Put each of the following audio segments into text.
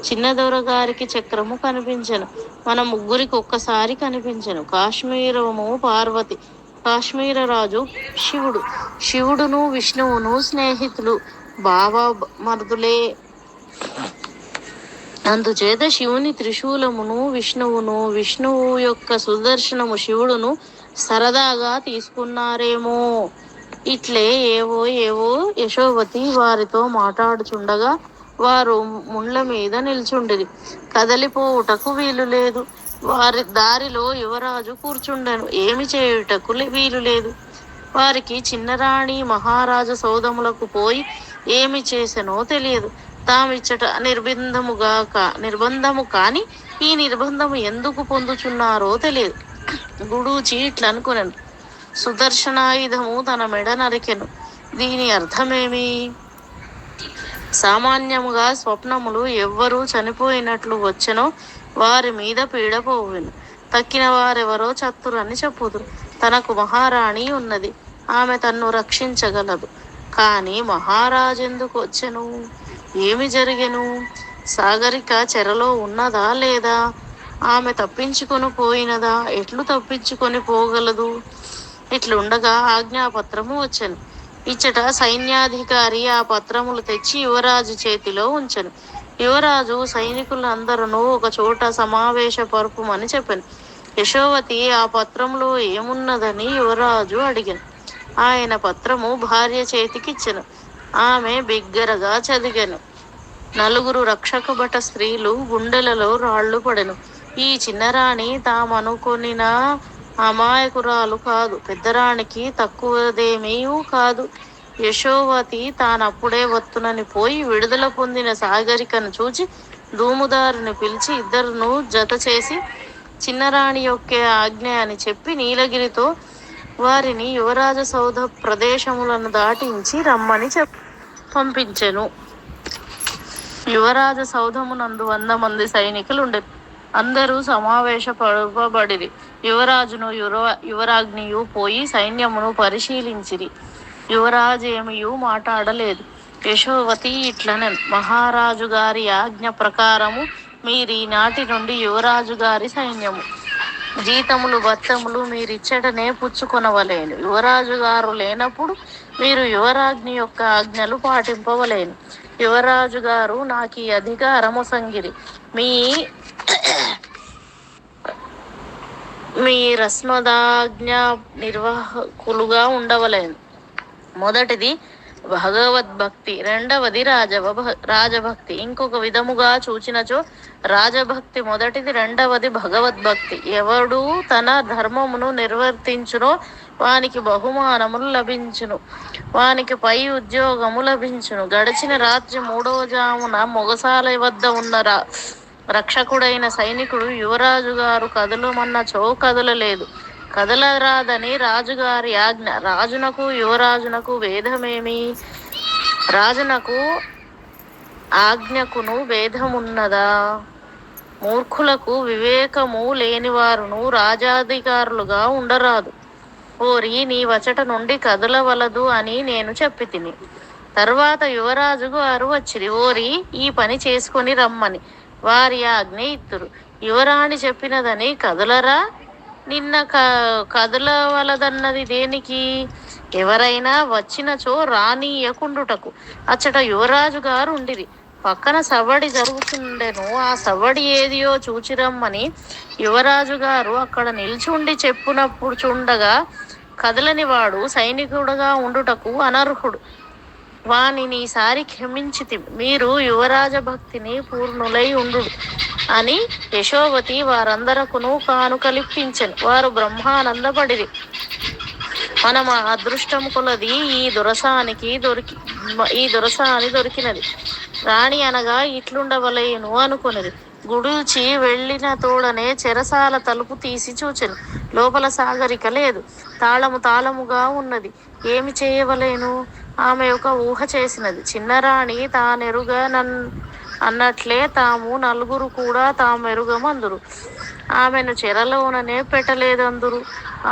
చిన్నదొరగారికి చక్రము కనిపించెను. మన ముగ్గురికి ఒక్కసారి కనిపించెను. కాశ్మీరము పార్వతి, కాశ్మీర రాజు శివుడు. శివుడును విష్ణువును స్నేహితులు, బావా మరుదులే. అందుచేత శివుని త్రిశూలమును విష్ణువును, విష్ణువు యొక్క సుదర్శనము శివుడును సరదాగా తీసుకున్నారేమో. ఇట్లే ఏవో ఏవో యశోవతి వారితో మాట్లాడుచుండగా వారు ముండ్ల మీద నిల్చుండిరి. కదలిపోవుటకు వీలు లేదు. వారి దారిలో యువరాజు కూర్చుండెను. ఏమి చేయుటకు వీలు లేదు. వారికి చిన్నరాణి మహారాజ సౌధములకు పోయి ఏమి చేసెనో తెలియదు. తామిచ్చట నిర్బంధము కాని ఈ నిర్బంధము ఎందుకు పొందుచున్నారో తెలియదు. గుడూచి ఇట్లనుకొనెను. సుదర్శనాయుధము తన మెడ నరికెను. దీని అర్థమేమి? సామాన్యముగా స్వప్నములు ఎవ్వరు చనిపోయినట్లు వచ్చెనో వారి మీద పీడపోవెను. తక్కిన వారెవరో చత్తురని చెప్పుదురు. తనకు మహారాణి ఉన్నది. ఆమె తన్ను రక్షించగలదు. కాని మహారాజెందుకు వచ్చెను? ఏమి జరిగెను? సాగరిక చెరలో ఉన్నదా లేదా? ఆమె తప్పించుకొని పోయినదా? ఎట్లు తప్పించుకొని పోగలదు? ఇట్లుండగా ఆజ్ఞాపత్రము వచ్చెను. ఇచ్చట సైన్యాధికారి ఆ పత్రములు తెచ్చి యువరాజు చేతిలో ఉంచెను. యువరాజు సైనికులందరూ ఒక చోట సమావేశపరుపుమని చెప్పెను. యశోవతి ఆ పత్రంలో ఏమున్నదని యువరాజు అడిగాను. ఆయన పత్రము భార్య చేతికిచ్చెను. ఆమె బిగ్గరగా చదివెను. 4 రక్షక భట స్త్రీలు గుండెలలో రాళ్లు పడెను. ఈ చిన్నరాణి తామనుకొనిన అమాయకురాలు కాదు. పెద్దరాణికి తక్కువదేమీ కాదు. యశోవతి తానప్పుడే వత్తునని పోయి విడుదల పొందిన సాగరికను చూచి దూముదారిని పిలిచి ఇద్దరును జత చేసి చిన్నరాణి యొక్క ఆజ్ఞ అని చెప్పి నీలగిరితో వారిని యువరాజ సౌధ ప్రదేశములను దాటించి రమ్మని పంపించెను. యువరాజ సౌధమునందు 100 మంది సైనికులుండెను. అందరూ సమావేశపరపబడిరి. యువరాజును యువరాజ్ఞియు పోయి సైన్యమును పరిశీలించిరి. యువరాజేమియూ మాట్లాడలేదు. యశోవతి ఇట్లనెను. మహారాజు గారి ఆజ్ఞ ప్రకారము మీరీనాటి నుండి యువరాజు గారి సైన్యము, జీతములు భత్యములు మీరిచ్చటనే పుచ్చుకొనవలేను. యువరాజు గారు లేనప్పుడు మీరు యువరాజ్ఞి యొక్క ఆజ్ఞలు పాటింపవలేను. యువరాజు గారు నాకు ఈ అధికారము సంగిరి. మీ రస్మదాజ్ఞ నిర్వాహకులుగా ఉండవలేను. మొదటిది భగవద్భక్తి, రెండవది రాజభక్తి. ఇంకొక విధముగా చూచినచో రాజభక్తి మొదటిది, రెండవది భగవద్భక్తి. ఎవడు తన ధర్మమును నిర్వర్తించునో వానికి బహుమానములు లభించును, వానికి పై ఉద్యోగము లభించును. గడిచిన రాత్రి 3వ జామున మొగసాల వద్ద ఉన్న రక్షకుడైన సైనికుడు యువరాజు గారు కదలమన్నచో కదలలేదు. కదలరాదని రాజుగారి ఆజ్ఞ. రాజునకు యువరాజునకు భేదమేమి? రాజునకు ఆజ్ఞకును భేదమున్నదా? మూర్ఖులకు వివేకము లేనివారును రాజాధికారులుగా ఉండరాదు. ఓరి, నీ వచట నుండి కదలవలదు అని నేను చెప్పితిని. తర్వాత యువరాజు గారు వచ్చిరి. ఓరి, ఈ పని చేసుకొని రమ్మని వారి ఆజ్ఞ ఇత్తురు. యువరాణి చెప్పినదని కదలరా? నిన్న కదలవలదన్నది దేనికి? ఎవరైనా వచ్చినచో రానీయకుండుటకు. అచ్చట యువరాజు గారు ఉండిరి. పక్కన సవ్వడి జరుగుతుండెను. ఆ సవ్వడి ఏదియో చూచిరమ్మని యువరాజు గారు అక్కడ నిల్చుండి చెప్పునప్పుడు చుండగా కదలని వాడు సైనికుడుగా ఉండుటకు అనర్హుడు. వానినీసారి క్షమించితి. మీరు యువరాజ భక్తిని పూర్ణులై ఉండు అని యశోవతి వారందరకును కానుకలిప్పించెను. వారు బ్రహ్మానందపడిరి. మన అదృష్టము కొలది ఈ దొరసాని దొరికినది. రాణి అనగా ఇట్లుండవలేను అనుకొనిది. గుడూచి వెళ్ళిన తోడనే చెరసాల తలుపు తీసి చూచెను. లోపల సాగరిక లేదు. తాళముగా ఉన్నది. ఏమి చేయవలేను? ఆమె ఒక ఊహ చేసినది. చిన్నరాణి అన్నట్లే తాము నలుగురు కూడా తామెరుగమందురు. ఆమెను చెరలోననే పెట్టలేదందురు.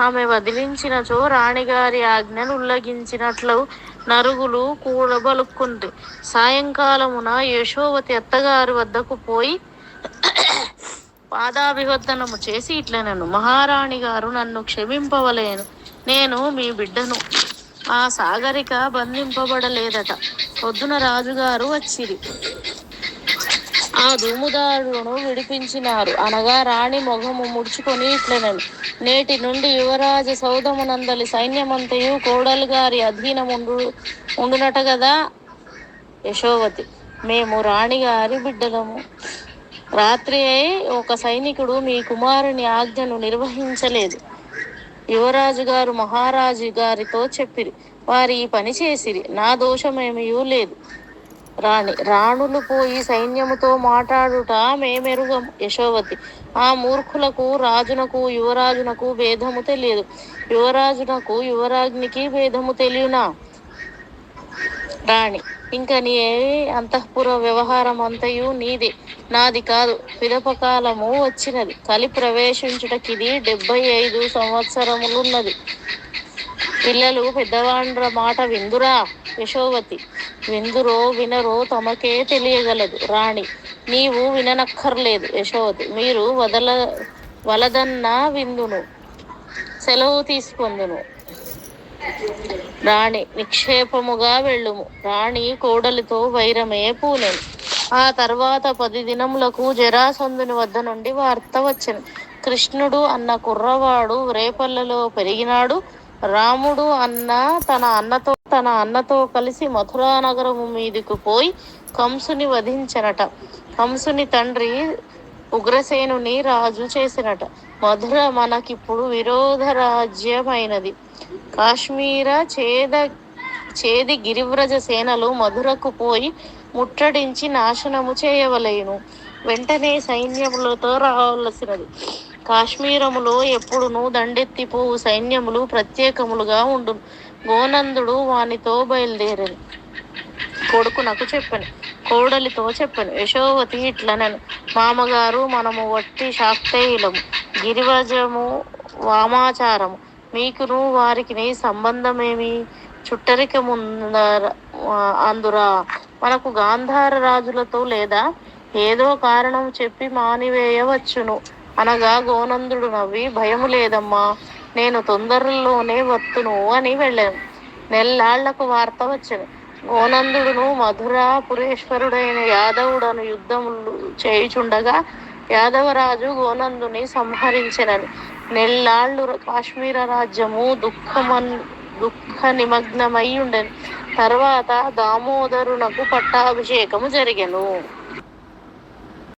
ఆమె వదిలించినచో రాణిగారి ఆజ్ఞను ఉల్లంఘించినట్లు నరుగులు కూడబలుక్కుంది. సాయంకాలమున యశోవతి అత్తగారి వద్దకు పోయి పాదాభివందనము చేసి ఇట్లనెను: మహారాణి గారు నన్ను క్షమింపవలేను. నేను మీ బిడ్డను. ఆ సాగరిక బంధింపబడలేదట. పొద్దున రాజుగారు వచ్చిరి. ఆ దూముదారులను విడిపించినారు అనగా రాణి మొగము ముడుచుకొని ఇట్లనెను: నేటి నుండి యువరాజ సౌధమునందలి సైన్యమంతయు కోడలు గారి అధీనముండునట గదా. యశోవతి: మేము రాణిగారి బిడ్డలము. రాత్రి ఒక సైనికుడు మీ కుమారుని ఆజ్ఞను నిర్వహించలేదు. యువరాజు గారు మహారాజు గారితో చెప్పిరి. వారి ఈ పని చేసిరి. నా దోషమేమీ లేదు. రాణి: రాణులు పోయి సైన్యముతో మాట్లాడుట మేమెరుగము. యశోవతి: ఆ మూర్ఖులకు రాజునకు యువరాజునకు భేదము తెలియదు. యువరాజునకు యువరాజ్ఞికి భేదము తెలియనా? రాణి: ఇంక నీ అంతఃపుర వ్యవహారం అంతయు నీదే, నాది కాదు. పిదపకాలము వచ్చినది. కలి ప్రవేశించుటకిది 75 సంవత్సరములున్నది. పిల్లలు పెద్దవాండ్ర మాట విందురా? యశోవతి: విందురో వినరో తమకే తెలియగలదు. రాణి: నీవు విననక్కర్లేదు. యశోవతి: మీరు వలదన్నా విందును. సెలవు తీసుకొందును. రాణి: నిక్షేపముగా వెళ్ళుము. రాణి కోడలితో వైరమే పూనెను. ఆ తర్వాత 10 దినములకు జరాసంధుని వద్ద నుండి వార్త వచ్చెను. కృష్ణుడు అన్న కుర్రవాడు రేపల్లెలో పెరిగినాడు. రాముడు తన అన్నతో కలిసి మథురా నగరము మీదికి పోయి కంసుని వధించెనట. కంసుని తండ్రి ఉగ్రసేనుని రాజు చేసినట. మధుర మనకిప్పుడు విరోధ రాజ్యమైనది. కాశ్మీర చేది గిరివ్రజ సేనలు మధురకు పోయి ముట్టడించి నాశనము చేయవలెను. వెంటనే సైన్యములతో రావలసినది. కాశ్మీరములో ఎప్పుడునూ దండెత్తిపోవు సైన్యములు ప్రత్యేకములుగా ఉండును. గోనందుడు వానితో బయలుదేరెను. కొడుకునకు చెప్పెను. కోడలితో చెప్పెను. యశోవతి ఇట్లనెను: మామగారు, మనము వట్టి శాక్తేయులము. గిరివ్రజము వామాచారము. మీకును వారికిని సంబంధమేమి? అందురా మనకు గాంధార రాజులతో లేదా? ఏదో కారణం చెప్పి మానివేయవచ్చును అనగా గోనందుడు నవ్వి, భయము లేదమ్మా, నేను తొందరలోనే వత్తును అని వెళ్ళాను. నెల్లాళ్లకు వార్త వచ్చెను. గోనందుడును మధురాపురేశ్వరుడైన యాదవుడను యుద్ధములు చేయుచుండగా యాదవరాజు గోనందుని సంహరించెనని. నెల్లాళ్ళు కాశ్మీర రాజ్యము దుఃఖ నిమగ్నమై ఉండెను. తర్వాత దామోదరునకు పట్టాభిషేకము జరిగెను.